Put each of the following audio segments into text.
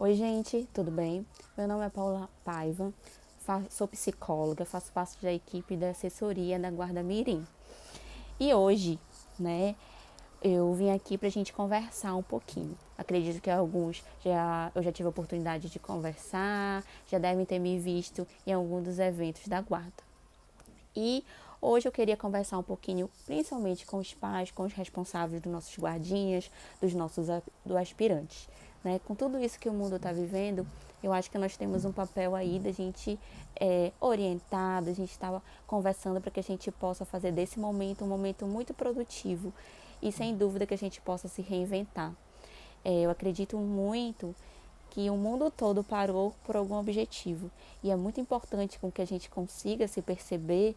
Oi, gente, tudo bem? Meu nome é Paula Paiva, sou psicóloga, faço parte da equipe da assessoria da Guarda Mirim. E hoje, eu vim aqui para a gente conversar um pouquinho. Acredito que eu já tive a oportunidade de conversar, já devem ter me visto em algum dos eventos da Guarda. E hoje eu queria conversar um pouquinho, principalmente com os pais, com os responsáveis dos nossos guardinhas, dos aspirantes. Com tudo isso que o mundo está vivendo, eu acho que nós temos um papel aí da gente orientar, da gente estar conversando para que a gente possa fazer desse momento um momento muito produtivo e sem dúvida que a gente possa se reinventar. Eu acredito muito que o mundo todo parou por algum objetivo. E é muito importante com que a gente consiga se perceber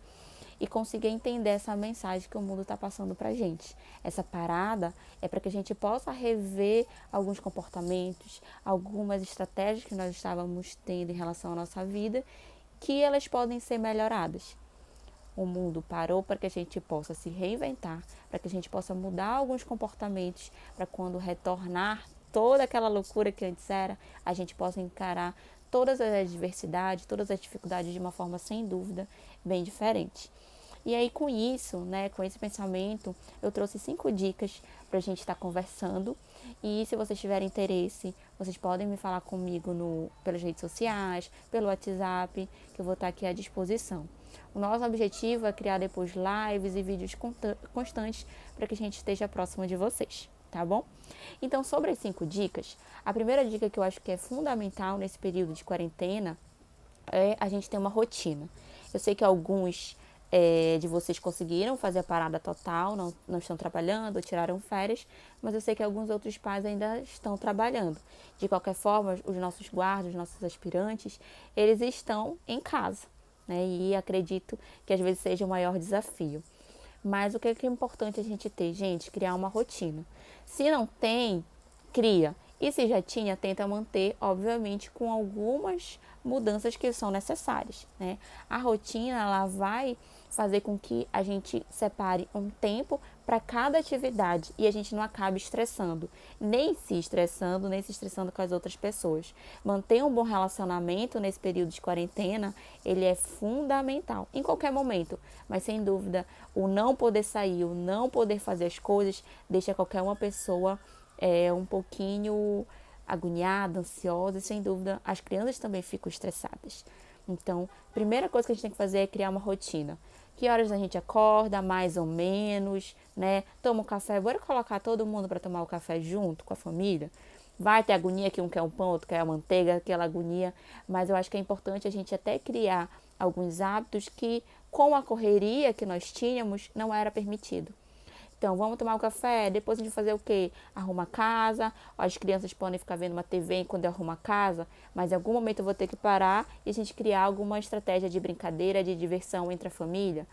e consiga entender essa mensagem que o mundo está passando para a gente. Essa parada é para que a gente possa rever alguns comportamentos, algumas estratégias que nós estávamos tendo em relação à nossa vida, que elas podem ser melhoradas. O mundo parou para que a gente possa se reinventar, para que a gente possa mudar alguns comportamentos, para quando retornar toda aquela loucura que antes era, a gente possa encarar todas as adversidades, todas as dificuldades de uma forma, sem dúvida, bem diferente. E aí, com isso, com esse pensamento, eu trouxe 5 dicas para a gente estar conversando. E se vocês tiverem interesse, vocês podem me falar comigo pelas redes sociais, pelo WhatsApp, que eu vou estar aqui à disposição. O nosso objetivo é criar depois lives e vídeos constantes para que a gente esteja próximo de vocês, tá bom? Então, sobre as 5 dicas, a primeira dica que eu acho que é fundamental nesse período de quarentena é a gente ter uma rotina. Eu sei que alguns de vocês conseguiram fazer a parada total, não estão trabalhando, tiraram férias, mas eu sei que alguns outros pais ainda estão trabalhando. De qualquer forma, os nossos guardas, os nossos aspirantes, eles estão em casa, e acredito que às vezes seja o maior desafio. Mas o que é importante a gente ter, gente? Criar uma rotina. Se não tem, cria. E se já tinha, tenta manter, obviamente, com algumas mudanças que são necessárias, A rotina, ela vai fazer com que a gente separe um tempo para cada atividade e a gente não acabe estressando, nem se estressando com as outras pessoas. Manter um bom relacionamento nesse período de quarentena, ele é fundamental, em qualquer momento, mas sem dúvida, o não poder sair, o não poder fazer as coisas, deixa qualquer uma pessoa um pouquinho agoniada, ansiosa, e sem dúvida as crianças também ficam estressadas. Então, a primeira coisa que a gente tem que fazer é criar uma rotina. Que horas a gente acorda, mais ou menos, Toma um café, bora colocar todo mundo para tomar o café junto com a família. Vai ter agonia que um quer um pão, outro quer a manteiga, aquela agonia, mas eu acho que é importante a gente até criar alguns hábitos que, com a correria que nós tínhamos, não era permitido. Então, vamos tomar um café, depois a gente vai fazer o quê? Arruma a casa, as crianças podem ficar vendo uma TV enquanto eu arrumo a casa, mas em algum momento eu vou ter que parar e a gente criar alguma estratégia de brincadeira, de diversão entre a família.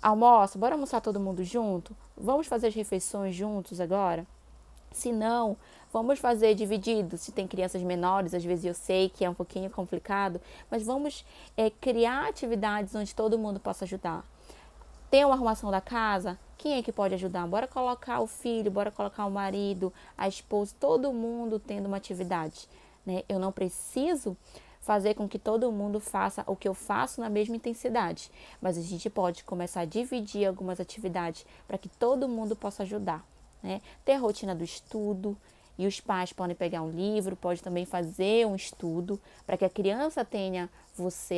Almoço, bora almoçar todo mundo junto? Vamos fazer as refeições juntos agora? Se não, vamos fazer dividido. Se tem crianças menores, às vezes eu sei que é um pouquinho complicado, mas vamos criar atividades onde todo mundo possa ajudar. Tem uma arrumação da casa? Quem é que pode ajudar? Bora colocar o filho, bora colocar o marido, a esposa, todo mundo tendo uma atividade. Eu não preciso fazer com que todo mundo faça o que eu faço na mesma intensidade, mas a gente pode começar a dividir algumas atividades para que todo mundo possa ajudar. Ter a rotina do estudo, e os pais podem pegar um livro, pode também fazer um estudo, para que a criança tenha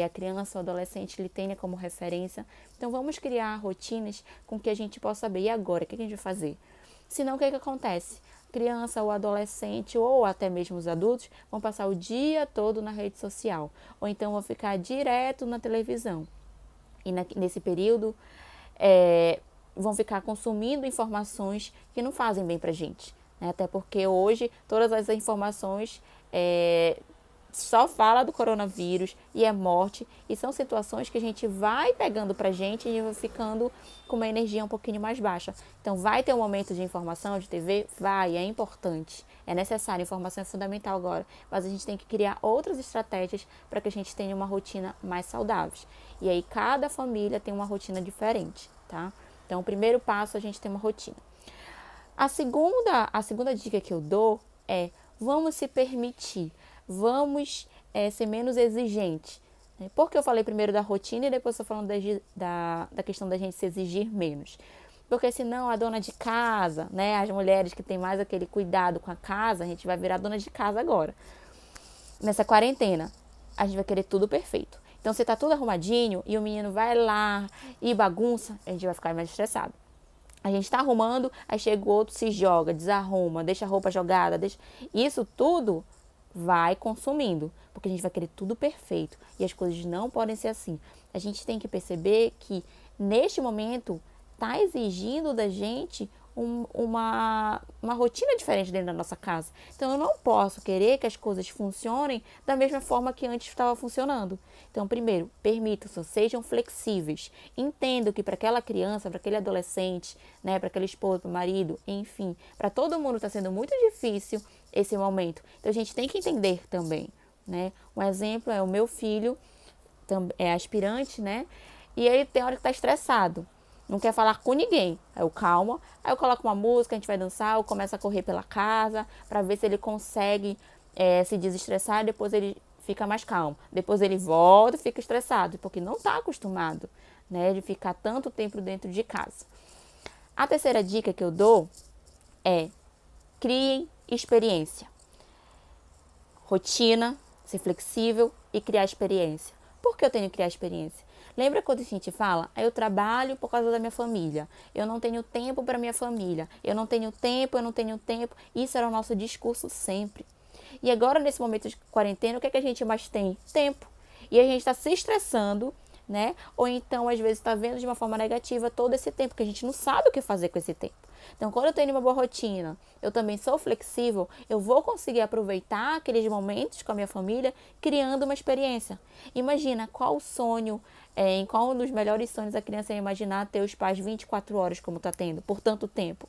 a criança ou adolescente, ele tenha como referência. Então, vamos criar rotinas com que a gente possa saber, e agora, o que a gente vai fazer? Senão, o que acontece? Criança ou adolescente, ou até mesmo os adultos, vão passar o dia todo na rede social, ou então vão ficar direto na televisão. E nesse período, vão ficar consumindo informações que não fazem bem para a gente. Até porque hoje todas as informações só fala do coronavírus e é morte, e são situações que a gente vai pegando pra gente e vai ficando com uma energia um pouquinho mais baixa. Então vai ter um momento de informação, de TV? Vai, é importante, é necessário, informação é fundamental agora, mas a gente tem que criar outras estratégias para que a gente tenha uma rotina mais saudável. E aí cada família tem uma rotina diferente, tá? Então o primeiro passo é a gente ter uma rotina. A segunda dica que eu dou é vamos se permitir, vamos ser menos exigentes. Por que eu falei primeiro da rotina e depois estou falando da questão da gente se exigir menos? Porque senão a dona de casa, né, as mulheres que têm mais aquele cuidado com a casa, a gente vai virar dona de casa agora. Nessa quarentena, a gente vai querer tudo perfeito. Então, se tá tudo arrumadinho e o menino vai lá e bagunça, a gente vai ficar mais estressado. A gente tá arrumando, aí chega o outro, se joga, desarruma, deixa a roupa jogada, Isso tudo vai consumindo, porque a gente vai querer tudo perfeito e as coisas não podem ser assim. A gente tem que perceber que neste momento tá exigindo da gente uma rotina diferente dentro da nossa casa. Então eu não posso querer que as coisas funcionem da mesma forma que antes estava funcionando. Então, primeiro, permitam-se, sejam flexíveis. Entendam que para aquela criança, para aquele adolescente, né, para aquele esposo, para o marido, enfim, para todo mundo está sendo muito difícil esse momento. Então a gente tem que entender também, né? Um exemplo é o meu filho, é aspirante, né? E ele tem hora que está estressado. Não quer falar com ninguém. Aí eu calma, aí eu coloco uma música, a gente vai dançar, eu começo a correr pela casa para ver se ele consegue se desestressar e depois ele fica mais calmo. Depois ele volta e fica estressado, porque não está acostumado, né, de ficar tanto tempo dentro de casa. A terceira dica que eu dou é: criem experiência. Rotina, ser flexível e criar experiência. Por que eu tenho que criar experiência? Lembra quando a gente fala, eu trabalho por causa da minha família, eu não tenho tempo para minha família, eu não tenho tempo. Isso era o nosso discurso sempre. E agora, nesse momento de quarentena, o que é que a gente mais tem? Tempo. E a gente está se estressando, né? Ou então, às vezes, está vendo de uma forma negativa todo esse tempo, que a gente não sabe o que fazer com esse tempo. Então, quando eu tenho uma boa rotina, eu também sou flexível, eu vou conseguir aproveitar aqueles momentos com a minha família, criando uma experiência. Imagina qual sonho, em qual um dos melhores sonhos a criança ia imaginar ter os pais 24 horas, como está tendo, por tanto tempo.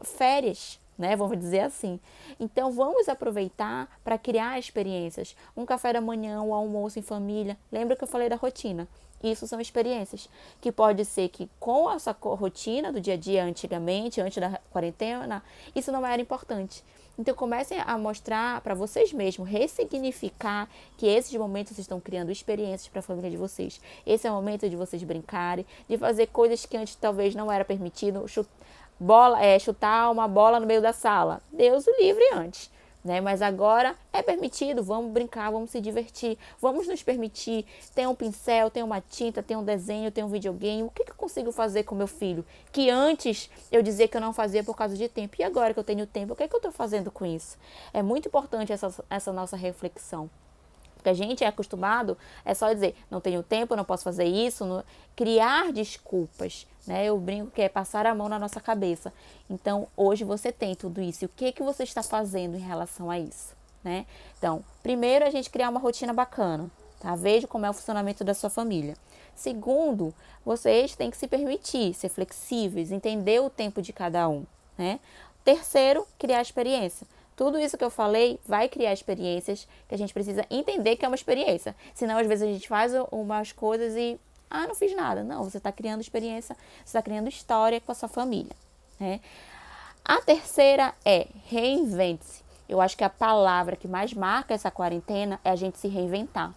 Férias, né? Vamos dizer assim. Então, vamos aproveitar para criar experiências. Um café da manhã, um almoço em família. Lembra que eu falei da rotina? Isso são experiências que pode ser que com essa rotina do dia a dia antigamente, antes da quarentena, isso não era importante. Então comecem a mostrar para vocês mesmos, ressignificar que esses momentos vocês estão criando experiências para a família de vocês. Esse é o momento de vocês brincarem, de fazer coisas que antes talvez não era permitido, chutar uma bola no meio da sala. Deus o livre antes. Né? Mas agora é permitido, vamos brincar, vamos se divertir, vamos nos permitir. Tem um pincel, tem uma tinta, tem um desenho, tem um videogame. O que eu consigo fazer com meu filho? Que antes eu dizia que eu não fazia por causa de tempo. E agora que eu tenho tempo, o que eu estou fazendo com isso? É muito importante essa nossa reflexão. Porque a gente é acostumado, é só dizer, não tenho tempo, não posso fazer isso, criar desculpas, né? Eu brinco que é passar a mão na nossa cabeça. Então, hoje você tem tudo isso. E o que você está fazendo em relação a isso, né? Então, primeiro, a gente criar uma rotina bacana, tá? Veja como é o funcionamento da sua família. Segundo, vocês têm que se permitir, ser flexíveis, entender o tempo de cada um, né? Terceiro, criar experiência. Tudo isso que eu falei vai criar experiências que a gente precisa entender que é uma experiência. Senão, às vezes, a gente faz umas coisas e... não fiz nada. Não, você está criando experiência, você está criando história com a sua família, né? A terceira é reinvente-se. Eu acho que a palavra que mais marca essa quarentena é a gente se reinventar.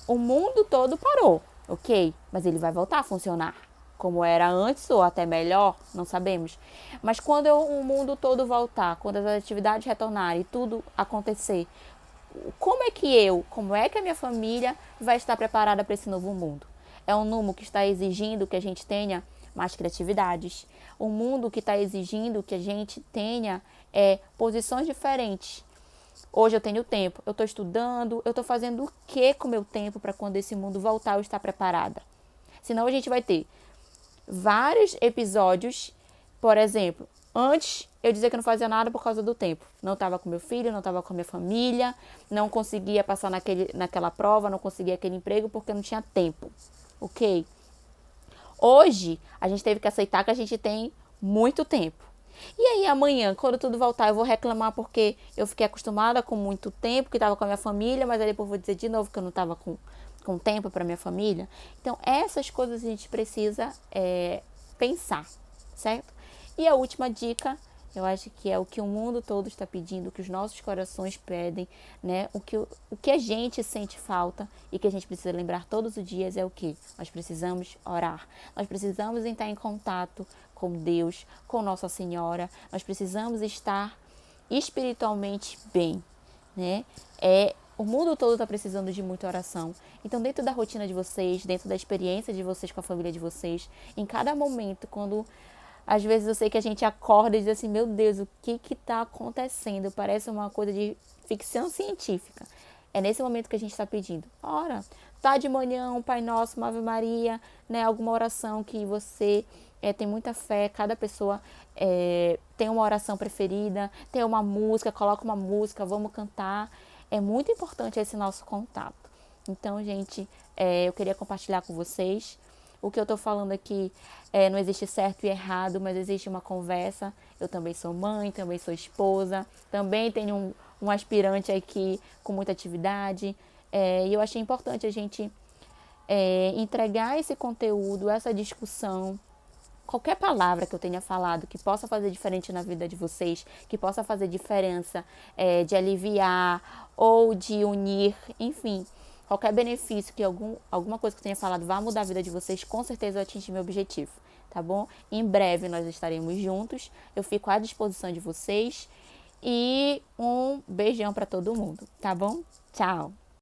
O mundo todo parou, ok? Mas ele vai voltar a funcionar. Como era antes ou até melhor, não sabemos. Mas quando o mundo todo voltar, quando as atividades retornarem e tudo acontecer, como é que a minha família vai estar preparada para esse novo mundo? É um mundo que está exigindo que a gente tenha mais criatividades. Um mundo que está exigindo que a gente tenha posições diferentes. Hoje eu tenho tempo, eu estou estudando, eu estou fazendo o que com o meu tempo para quando esse mundo voltar eu estar preparada? Senão a gente vai ter vários episódios, por exemplo, antes eu dizia que não fazia nada por causa do tempo. Não estava com meu filho, não estava com a minha família, não conseguia passar naquela prova, não conseguia aquele emprego porque não tinha tempo, ok? Hoje, a gente teve que aceitar que a gente tem muito tempo. E aí amanhã, quando tudo voltar, eu vou reclamar porque eu fiquei acostumada com muito tempo, que estava com a minha família, mas aí depois vou dizer de novo que eu não estava com tempo para minha família. Então, essas coisas a gente precisa pensar, certo? E a última dica Eu acho que é o que o mundo todo está pedindo, o que os nossos corações pedem, né? O que a gente sente falta e que a gente precisa lembrar todos os dias é o que? Nós precisamos orar. Nós precisamos entrar em contato com Deus, com Nossa Senhora. Nós precisamos estar espiritualmente bem, né? O mundo todo está precisando de muita oração. Então, dentro da rotina de vocês, dentro da experiência de vocês com a família de vocês, em cada momento, quando às vezes eu sei que a gente acorda e diz assim, meu Deus, o que está acontecendo? Parece uma coisa de ficção científica. É nesse momento que a gente está pedindo. Ora, tá de manhã, um Pai Nosso, uma Ave Maria, né? Alguma oração que você tem muita fé. Cada pessoa tem uma oração preferida, tem uma música, coloca uma música, vamos cantar. É muito importante esse nosso contato. Então, gente, eu queria compartilhar com vocês. O que eu estou falando aqui não existe certo e errado, mas existe uma conversa. Eu também sou mãe, também sou esposa, também tenho um aspirante aqui com muita atividade. E eu achei importante a gente entregar esse conteúdo, essa discussão. Qualquer palavra que eu tenha falado que possa fazer diferente na vida de vocês, que possa fazer diferença de aliviar ou de unir, enfim, qualquer benefício que alguma coisa que eu tenha falado vá mudar a vida de vocês, com certeza eu atingi meu objetivo, tá bom? Em breve nós estaremos juntos, eu fico à disposição de vocês e um beijão para todo mundo, tá bom? Tchau!